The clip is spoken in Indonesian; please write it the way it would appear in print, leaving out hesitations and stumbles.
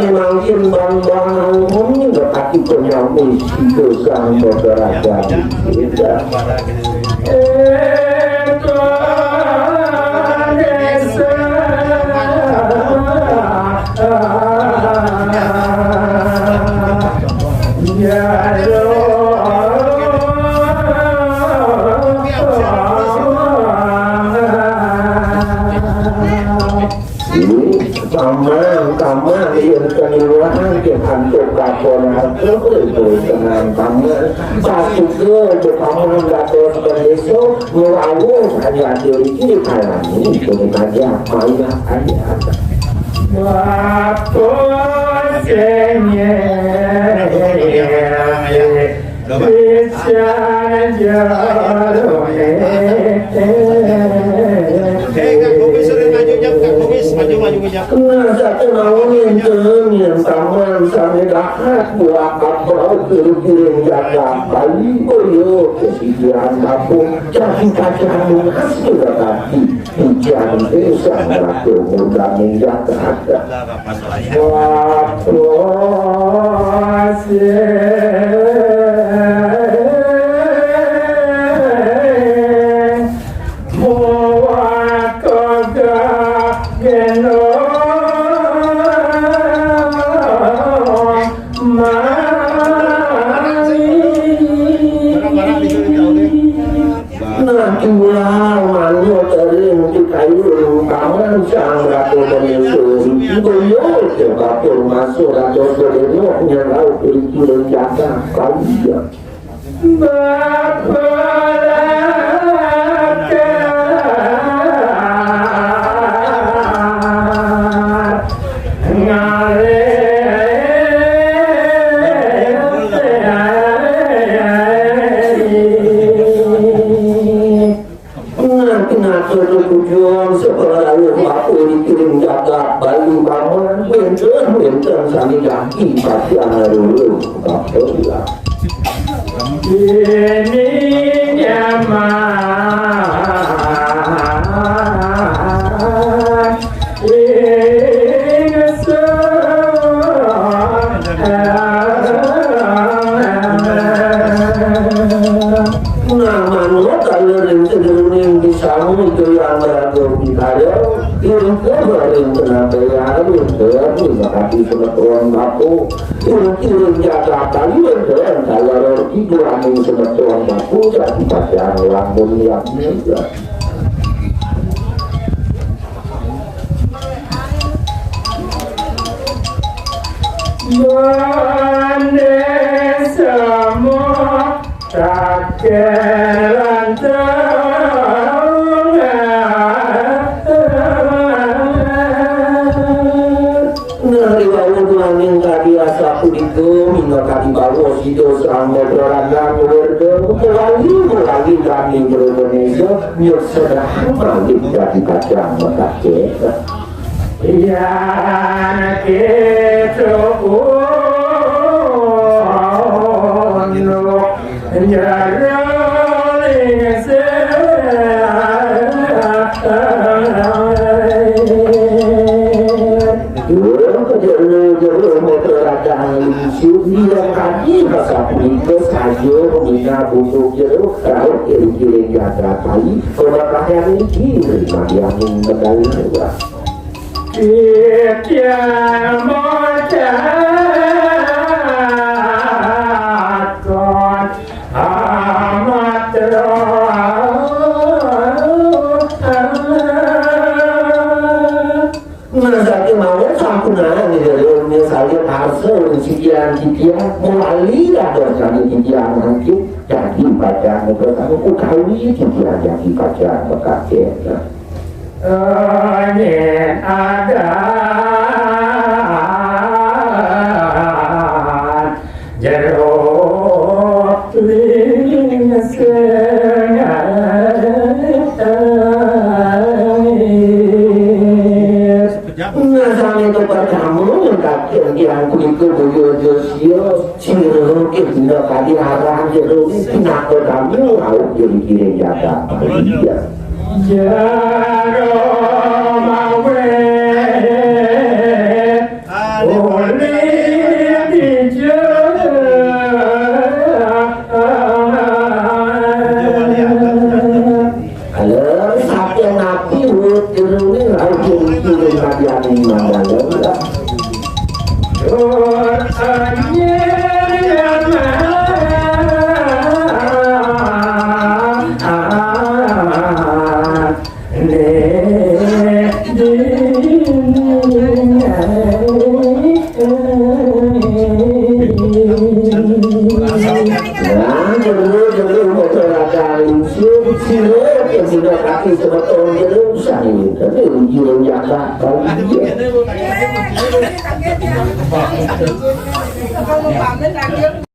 Mangkin bang-bang umum berkati penyambung itu sang beberapa kita kamar yang keluaran ke kantor kaporan itu dengan kamar satu ke kamar dapat berdesa merawat hanya diri kanan itu saja banyak aja waktu senye bisa jauh Nasa kenawin yang taman sampai dahat buah kapal kiri-kiri jaga kali boyo kesediaan kapung jadi kacang hasil tadi hujan desa merata mudah menjaga ada waktu masuk atau sebenarnya laut itu rencana kalian Sami kaki pasti ada dulu kapolnya. Ini nyaman, naman lo kalau ring di sana itu yang berada di kaya. Yang kemarin kenapa ya itu makasih semetuan aku yang jaga kali yang saya tidur angin semetuan aku jadi pasang lambung yang juga Bande semua tak minta kaki bawa situ sama beragam melalui kami Indonesia yang sederhana jadi kacang mekake ya anak itu Dia kaki masa itu saja meminta untuk jeruk laut kiri-kiri jaga kali pemakaian ini dia mengedal juga kita mocakan amat Menasati mau sampuna misalnya hasil sekian melalui ada kami sekian nanti jadi bacaan berkata kali sekian jadi bacaan berkata ada jeruk Nasanya tempat kamu yang kaki yang kuliku boyo sio ciro kita kali arah jeruk nak kamu mau kiri jaga dia jaro mawe oleh